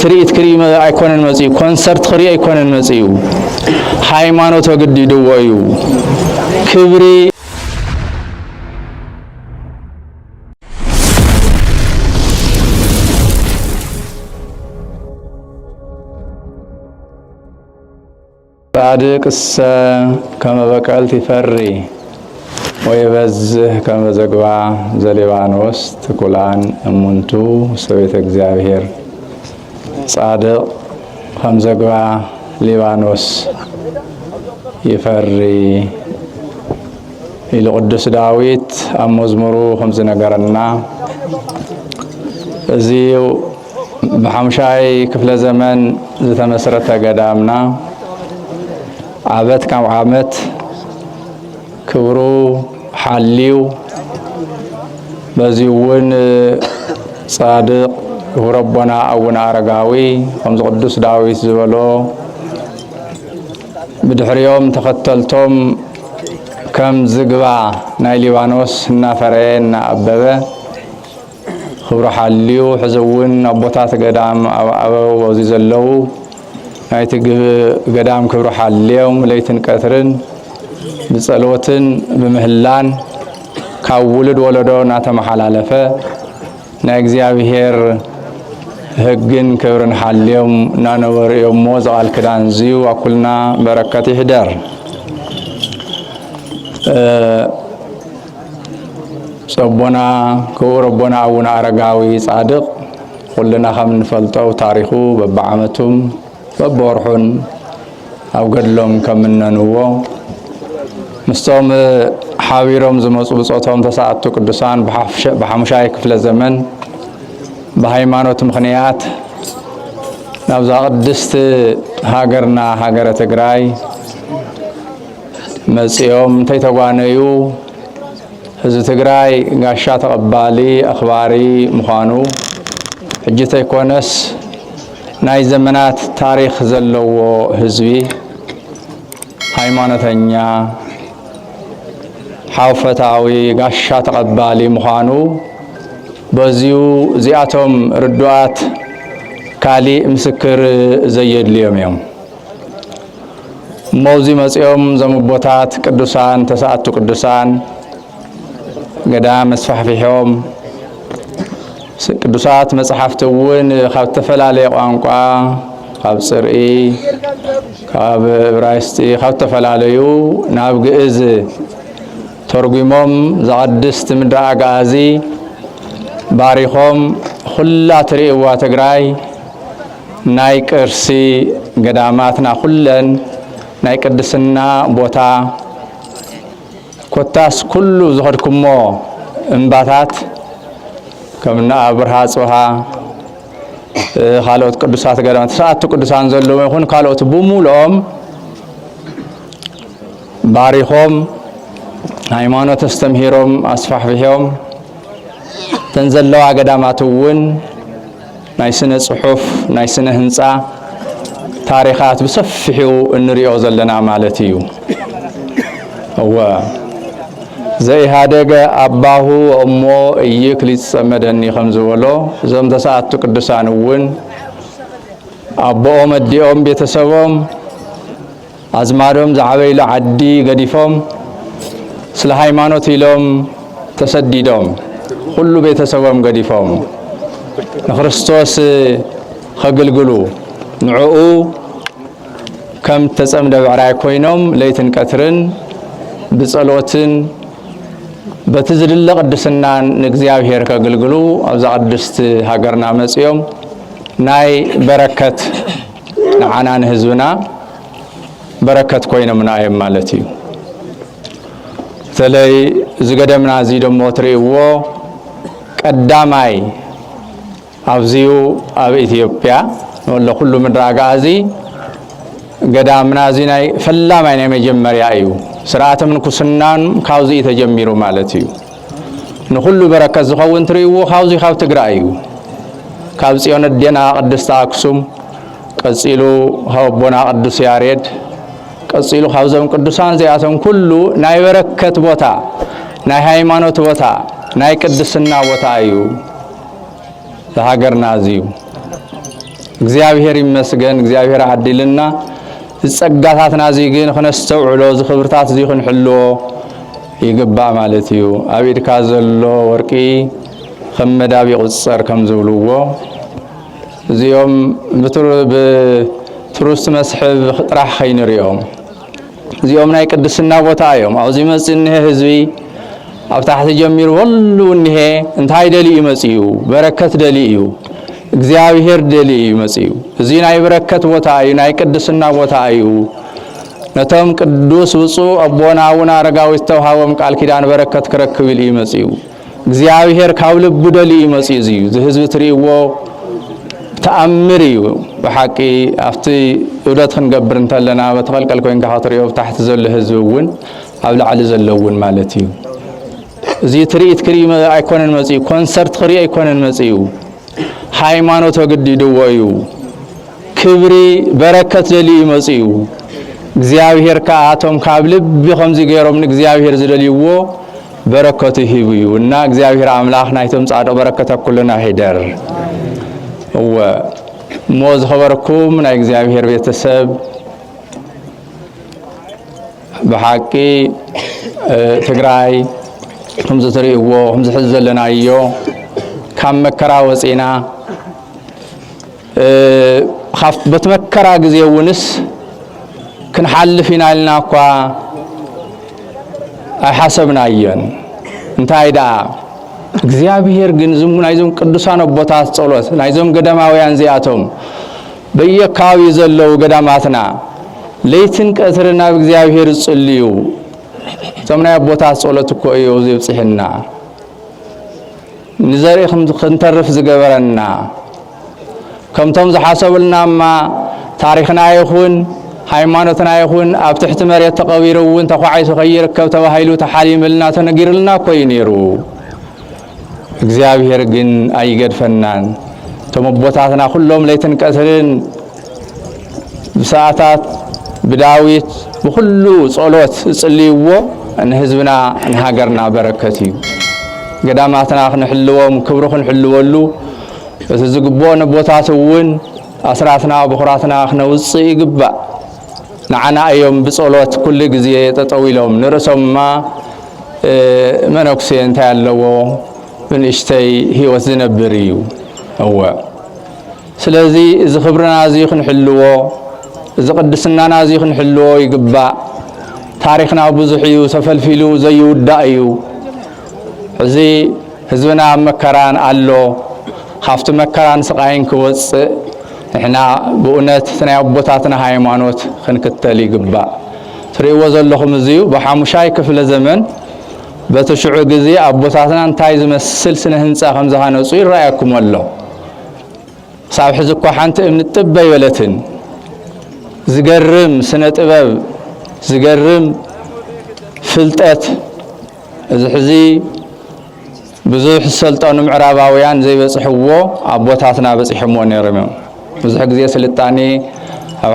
ትርኢት ክሪም አይኮነን መጽዩ ኮንሰርት ክሪ አይኮነን መጽዩ ሃይማኖት ወግድ ይደወዩ ክብሪ صادقس كما بقلت فري ويبزه كما زغبا زليبانوس تكولان امونتو سويت እግዚአብሔር صادق كما زغبا ليبانوس يفري إلى قدس داويت أمزمرو خمس نجارنا زيو بحمشاي كفل زمن زت مسرة قدامنا عبد كم عامت كورو حليو بزيون صادق وربنا أونا رجاوي خمس قدس داويت زبلو بدحر يوم تختلتم كم زقبا ناي ليبانوس نافرين نأببه خبر حليو حزون أبوتات قدام أبو وزيز اللو ناي قدام كبر حليو ليتن كثرن بصلوتن بمهلان كاولد ولدو ناتم حلالفه ناي እግዚአብሔር هجن كبرن حليوم نانور يوم موز على الكدان زيو أكلنا بركة هدر صبنا كوربنا أونا أرجعوي صادق كلنا خم نفلتو تاريخه ببعمتهم ببورحون أو قدلهم كمنا نوو مستوم حاويرهم زموس بصوتهم تساعدوا قدسان بحمشايك في الزمن بهايمانوت مخنيات نبزا قدست هاجرنا هاجر تجراي مسيوم تيتوانيو هذا تجراي قاشات قبالي أخباري مخانو حجتي كونس ناي زمنات تاريخ زلو هزبي هايمانتنيا حوفتاوي قاشات قبالي مخانو بزيو زياتهم ردوات كالي مسكر زيد اليوم يوم موزي مسيوم زمبوتات قدسان تساعدوا قدسان قدام مسفح فيهم قدسات مصحفتون خاب تفلالي قوانقا خاب سرئي خاب برايستي خاب تفلاليو ناب قئز ترقيمهم زعدست من راقازي باريخهم خلا تريقوا تقراي ناي كرسي قداماتنا خلن ناي قدسنا بوتا كوتاس كله زهركمو انباتات كمنا برهات وها خالوت قدسات قدامات ساعتو قدسان زلو يخون خالوت بومولهم باريخهم هايمانوت استمهيرهم أصفح فيهم تنزلوا قداماتون ناي سنة صحف ناي سنة هنسا تاريخات بصفحوا النريو زلنا مالتيو هو زي هادق أباه وأمه إيك لتسمدني خمز ولو زم تساعدت قدسانون أبوهم الديهم بيتسوهم أزمارهم زعبيل عدي قديفهم سلحيمانو تيلهم تسديدهم كل بيتسوهم قديفهم نخرستوس خقلقلو نعقو كم تسمد بعراي كوينهم ليتن كثرن بصلوتن بتزل الله قدسنا نجزياب هيرك قلقلو أوزع قدست هاجرنا مسيوم ناي بركة نعنان هزونا بركة كوينة من آيام مالتي تلي زقدمنا زيدو موتريو قداماي أفزيو أب إثيوبيا ولا كل من راجعزي قدامنا زيناي فلا ما ينام يجمر يأيو سرعة من كسنان خاوزي تجميرو مالتيو نخلو بركة زخون تريو خاوزي خاو تقرأيو خاوزي أن الدينا قدس تاكسوم قصيلو هوبونا قدس ياريد قصيلو خاوزم قدسان زياتهم كله ناي بركة بوتا ناي هايمانوت بوتا ناي قدسنا بوتا أيو هاجرنا زيو እግዚአብሔር ይመስገን እግዚአብሔር አድልና ዝጸጋታትና ግን خنستوعሎ ዝኽብርታት ዚኹን ሕልዎ ይግባእ ማለት እዩ አብድካ ዘሎ ወርቂ ከመዳብ ይቁፀር ከም ዝብልዎ እዚኦም በቱሪስት መስሕብ ጥራሕ ኸይንሪኦም እዚኦም ናይ ቅድስና ቦታ እዮም ኣብዚ መጽንሄ ህዝቢ ኣብ ታሕቲ ጀሚሩ ሁሉ እንሄ እንታይ ደሊ ይመጽዩ በረከት ደሊ እዩ እግዚአብሔር ደሊ ይመጽዩ እዚ ናይ በረከት ቦታ እዩ ናይ ቅድስና ቦታ እዩ ነቶም ቅዱስ ውጹእ አቦናውና አረጋዊ ተውሃቦም ቃል ኪዳን በረከት ክረክብ ይመጽዩ እግዚአብሔር ካብ ልቡ ደሊ ይመጽዩ እዚ ህዝቢ ትሪእዎ ተአምር እዩ በሐቂ አፍቲ ውደት ክንገብር እንተለና በተኸልቀል ኮይንካ ክትሪኦ ታሕቲ ዘሎ ህዝቢ እውን ኣብ ላዕሊ ዘለውን ማለት እዩ እዚ ትርኢት ክሪ ኣይኮነን መጽዩ ኮንሰርት ክሪ ኣይኮነን መጽዩ ሃይማኖት ወግዲድዎ እዩ ክብሪ በረከት ደሊ ይመጽዩ እግዚአብሔር ከአቶም ካብ ልብ ከምዚ ገይሮም እግዚአብሔር ዝደልይዎ በረከቱ ይሂቡ እና እግዚአብሔር አምላኽ ናይቶም ጻድቕ በረከተ ኩልና ሄደር ሞዝ ኸበርኩም ናይ እግዚአብሔር ቤተሰብ በሐቂ ትግራይ ከምዚ ትሪእዎ ከምዚ ሕዚ ዘለናዮ ካብ መከራ ወፂና በትመከራ ጊዜ ውንስ ክንሓልፍ ኢና ኢልና እኳ ኣይሓሰብናየን እንታይ ደኣ እግዚአብሔር ግን ናይዞም ቅዱሳን አቦታት ጸሎት ናይዞም ገዳማውያን ዚኣቶም በየካባቢ ዘለው ገዳማትና ለይትን ቀትርና በእግዚአብሔር ጽልዩ ዘምናይ አቦታት ጸሎት እኮ እዩ ዝብጽሕና ንዘሪኹም ክንተርፍ ዝገበረና ከምቶም ዝሓሰብልናማ ታሪኽና ይኹን ሃይማኖትና ይኹን ኣብ ትሕቲ መሬት ተቐቢሩውን ተኳዓይሱ ኸይርከብ ተባሂሉ ተሓሊምልና ተነጊርልና ኮይ ነይሩ እግዚአብሔር ግን አይገድፈናን ተመቦታትና ሁሉም ለይትን ቀትርን በሰዓታት በዳዊት በሁሉ ጸሎት ጽልይዎ እንህዝብና እንሃገርና በረከት እዩ ገዳማትና ክንሕልዎም ክብሩ ክንሕልወሉ ዝግቦን ቦታውን አስራትና በኹራትና ክነውጽእ ይግባእ ንዓና እዮም በጸሎት ኩሉ ጊዜ ተጠዊሎም ንርሶምማ መነኩሴ እንታይ ኣለዎ ብንእሽተይ ህይወት ዝነብር እዩ እወ ስለዚ እዚ ክብርና እዚ ክንሕልዎ እዚ ቅድስናና እዚ ክንሕልዎ ይግባእ ታሪኽና ብዙሕ እዩ ተፈልፊሉ ዘይውዳእ እዩ እዚ ህዝብና መከራን ኣሎ ካብቲ መከራን ስቃይን ክወፅእ ንሕና ብእውነት ናይ አቦታትና ሃይማኖት ክንክተል ይግባእ ትሪእዎ ዘለኹም እዚዩ በሓሙሻይ ክፍለ ዘመን በተሽዑ ጊዜ አቦታትና እንታይ ዝመስል ስነ ህንጻ ከም ዝሃነጹ ይረአየኩም ኣሎ ሳብ ሕዚ እኳ ሓንቲ እምኒ ጥበ ይበለትን ዝገርም ስነ ጥበብ ዝገርም ፍልጠት እዚ ሕዚ ብዙሕ ሰልጠኑ ምዕራባውያን ዘይበጽሕዎ አቦታትና በጽሕሞ ነይሮም ብዙሕ ጊዜ ስልጣኔ ኣብ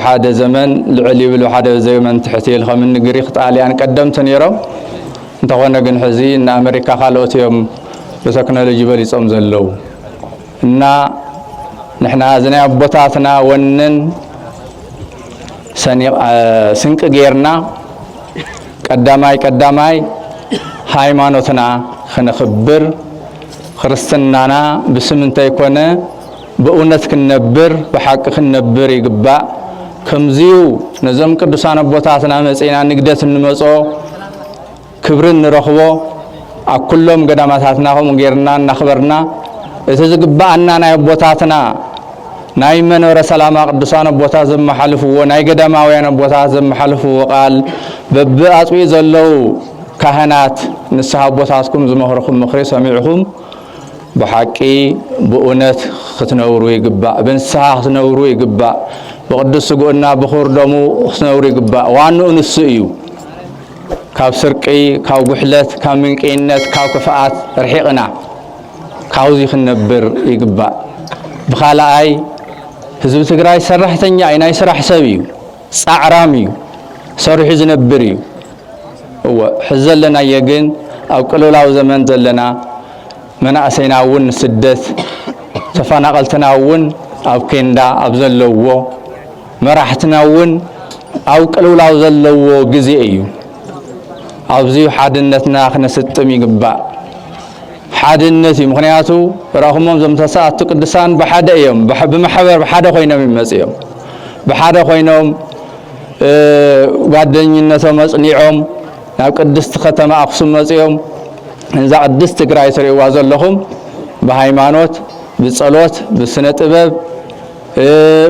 ሓደ ዘመን ልዕል ይብል ሓደ ዘመን ትሕት ኢል ከም ግሪክ ጣልያን ቀደምቲ ነይሮም እንተኾነ ግን ሕዚ እና አሜሪካ ካልኦት እዮም በቴክኖሎጂ በሊጾም ዘለው እና ንሕና ዝናይ አቦታትና ወንን ስንቅ ጌርና ቀዳማይ ሃይማኖትና ክንኽብር ክርስትናና ብስምንተ ይኮነ በእውነት ክንነብር በሐቅ ክንነብር ይግባእ ከምዚዩ ነዞም ቅዱሳን አቦታትና መጽና ንግደት እንመጾ ክብርን ንረኽቦ ኣብ ኩሎም ገዳማታትና ከም ጌርና እናኽበርና እቲ ዝግባአና ናይ አቦታትና ናይ መንበረ ሰላማ ቅዱሳን አቦታት ዘመሓልፍዎ ናይ ገዳማውያን አቦታት ዘመሓልፍዎ ቃል በብኣጽቢ ዘለው ካህናት ንስሐ አቦታትኩም ዝመኽርኩም ምኽሪ ሰሚዕኹም በሐቂ በእውነት ክትነብሩ ይግባእ በንስሐ ክትነብሩ ይግባእ በቅዱስ ስጉእና ብኹር ደሙ ክትነብሩ ይግባእ ዋንኡ ንሱ እዩ ካብ ስርቂ ካብ ጉሕለት ካብ ምንቅነት ካብ ክፍኣት ርሒቕና ካብዚ ክንነብር ይግባእ ብኻልኣይ ህዝቢ ትግራይ ሰራሕተኛ እዩ ናይ ስራሕ ሰብ እዩ ጻዕራም እዩ ሰሪሑ ዝነብር እዩ ሕዚ ዘለናየ ግን ኣብ ቅልውላው ዘመን ዘለና መናእሰይና እውን ስደት ተፈናቀልትና እውን أو كندا أبزلوا مراحتنا ون أو قلولاو زلوا جزئيو أبزيو حادنتنا خنا ستم يقبع حادنتي مخنياتو راهمهم زمتساعة تقدسان بحدا يوم بمحبر بحدا خوينا من مسيوم بحدا خوينهم ጓደኝነቶም መጽኒዖም ናብ ቅድስት ከተማ አክሱም መጽዮም እንዛ ቅድስት ትግራይ ትሪእዋ ዘለኹም በሃይማኖት በጸሎት በስነ ጥበብ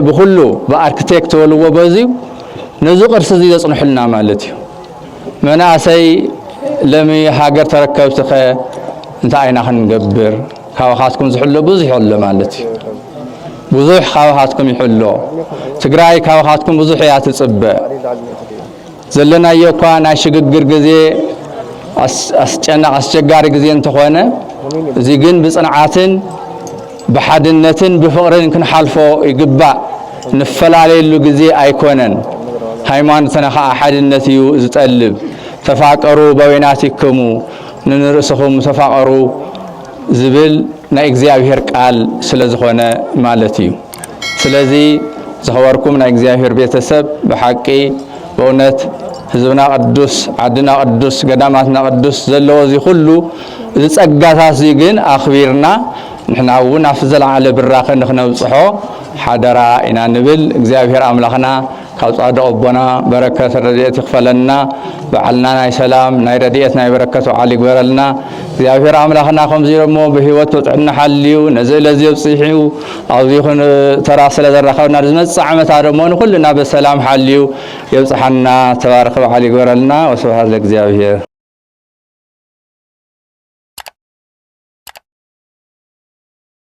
በሁሉ በአርኪቴክት ወልዎ በዚሁ ነዙ ቅርስ እዚ ዘጽንሑልና ማለት እዩ መናሰይ ለሚ ሃገር ተረከብትኸ እንታይ አይና ክንገብር ካባኻትኩም ዝሕሎ ብዙሕ ኣሎ ማለት እዩ ብዙሕ ካባኻትኩም ይሕሎ ትግራይ ካባኻትኩም ብዙሕ እያ ትጽበእ ዘለናዮ እኳ ናይ ሽግግር ግዜ አስቸጋሪ ግዜ እንተኾነ እዚ ግን ብጽንዓትን بحدنتن بفقرن كنحالفو يقبع نفلاليلو غزي ايكونن ሃይማኖተና حدنتيو زتقلب تفاقروا بويناتكمو ننرسخم تفاقروا زبل نا እግዚአብሔር ቃል ስለዝኾነ ማለት እዩ ስለዚህ ዘኸወርኩም ና እግዚአብሔር ቤተሰብ በሐቂ በእውነት ህዝብና ቅዱስ ዓድና ቅዱስ ገዳማትና ቅዱስ ዘለዎ እዚ ሁሉ ዝጸጋታት ግን አኽቢርና نحن عونا في زلعة لبراخ نحن وصحو حدرا إنا نبل እግዚአብሔር أملاخنا كاوصاد أبونا بركة الرديئة يغفلنا بعلنا ناي سلام ناي رديئة ناي بركة علي قبرلنا እግዚአብሔር أملاخنا خمزي رمو بهيوت وطعنا حليو نزل زيو صيحيو أوزيخن تراسل ذرخونا رزمت صعمت عرمون كلنا بسلام حليو يبصحنا تبارك وعلي قبرلنا وسبحان لك እግዚአብሔር